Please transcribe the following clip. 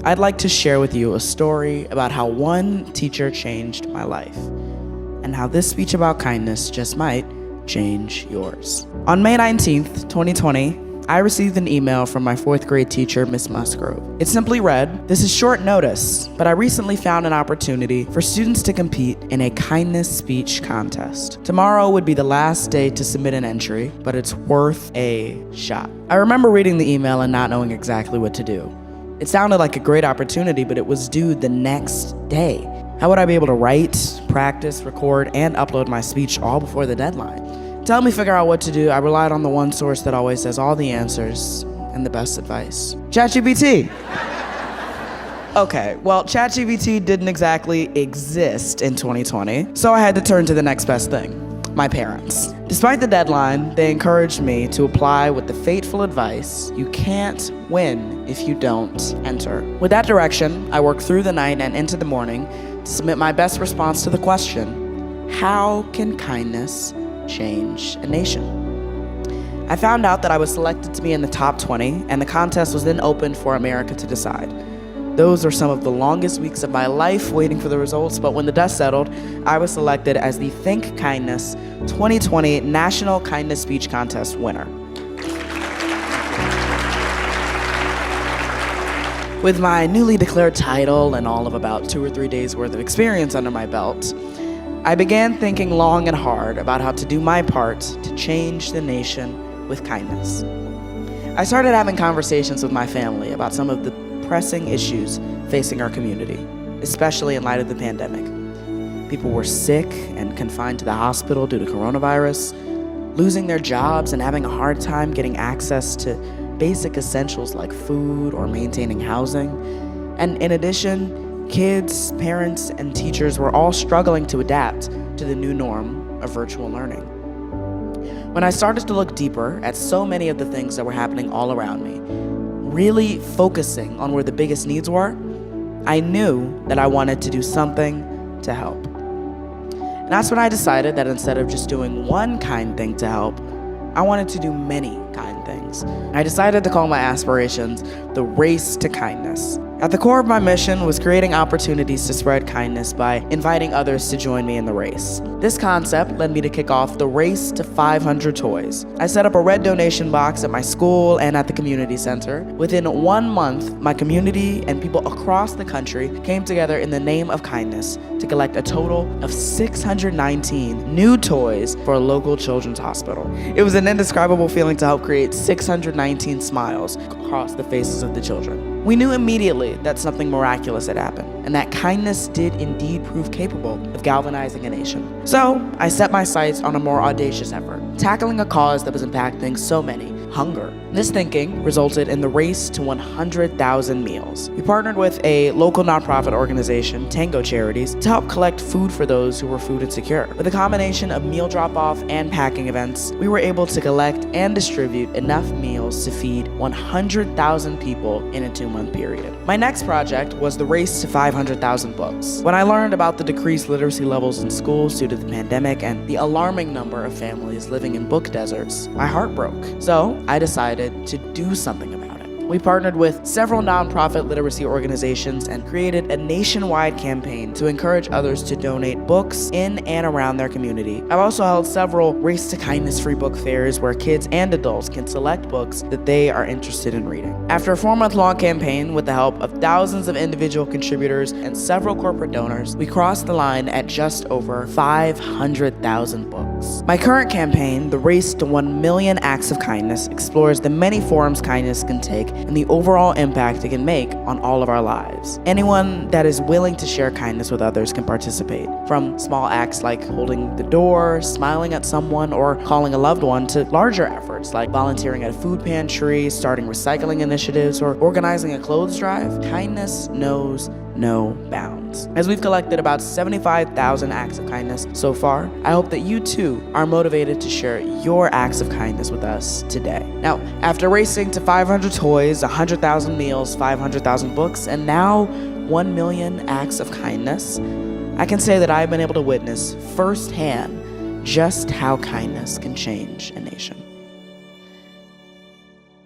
I'd like to share with you a story about how one teacher changed my life, and how this speech about kindness just might change yours. On May 19th, 2020, I received an email from my 4th grade teacher, Miss Musgrove. It simply read, "This is short notice, but I recently found an opportunity for students to compete in a kindness speech contest. Tomorrow would be the last day to submit an entry, but it's worth a shot." I remember reading the email and not knowing exactly what to do. It sounded like a great opportunity, but it was due the next day. How would I be able to write, practice, record, and upload my speech all before the deadline? To help me figure out what to do, I relied on the one source that always has all the answers and the best advice: ChatGPT. Okay, well, ChatGPT didn't exactly exist in 2020, so I had to turn to the next best thing: my parents. Despite the deadline, they encouraged me to apply with the fateful advice, "You can't win if you don't enter." With that direction, I worked through the night and into the morning to submit my best response to the question, how can kindness change a nation? I found out that I was selected to be in the top 20, and the contest was then opened for America to decide. Those were some of the longest weeks of my life waiting for the results, but when the dust settled, I was selected as the Think Kindness 2020 National Kindness Speech Contest winner. With my newly declared title and all of about 2 or 3 days worth of experience under my belt, I began thinking long and hard about how to do my part to change the nation with kindness. I started having conversations with my family about some of the pressing issues facing our community, especially in light of the pandemic. People were sick and confined to the hospital due to coronavirus, losing their jobs and having a hard time getting access to basic essentials like food or maintaining housing. And in addition, kids, parents, and teachers were all struggling to adapt to the new norm of virtual learning. When I started to look deeper at so many of the things that were happening all around me, really focusing on where the biggest needs were, I knew that I wanted to do something to help. And that's when I decided that instead of just doing one kind thing to help, I wanted to do many kind things. I decided to call my aspirations the Race to Kindness. At the core of my mission was creating opportunities to spread kindness by inviting others to join me in the race. This concept led me to kick off the Race to 500 Toys. I set up a red donation box at my school and at the community center. Within 1 month, my community and people across the country came together in the name of kindness to collect a total of 619 new toys for a local children's hospital. It was an indescribable feeling to help create 619 smiles across the faces of the children. We knew immediately that something miraculous had happened, and that kindness did indeed prove capable of galvanizing a nation. So I set my sights on a more audacious effort, tackling a cause that was impacting so many: hunger. This thinking resulted in the Race to 100,000 meals. We partnered with a local nonprofit organization, Tango Charities, to help collect food for those who were food insecure. With a combination of meal drop-off and packing events, we were able to collect and distribute enough meals to feed 100,000 people in a 2-month period. My next project was the Race to 500,000 books. When I learned about the decreased literacy levels in schools due to the pandemic and the alarming number of families living in book deserts, my heart broke. So I decided to do something about it. We partnered with several nonprofit literacy organizations and created a nationwide campaign to encourage others to donate books in and around their community. I've also held several Race to Kindness free book fairs where kids and adults can select books that they are interested in reading. After a 4-month-long campaign with the help of thousands of individual contributors and several corporate donors, we crossed the line at just over 500,000 books. My current campaign, the Race to 1 Million Acts of Kindness, explores the many forms kindness can take and the overall impact it can make on all of our lives. Anyone that is willing to share kindness with others can participate, from small acts like holding the door, smiling at someone, or calling a loved one, to larger efforts like volunteering at a food pantry, starting recycling initiatives, or organizing a clothes drive. Kindness knows no bounds. As we've collected about 75,000 acts of kindness so far, I hope that you too are motivated to share your acts of kindness with us today. Now, after racing to 500 toys, 100,000 meals, 500,000 books, and now 1 million acts of kindness, I can say that I've been able to witness firsthand just how kindness can change a nation.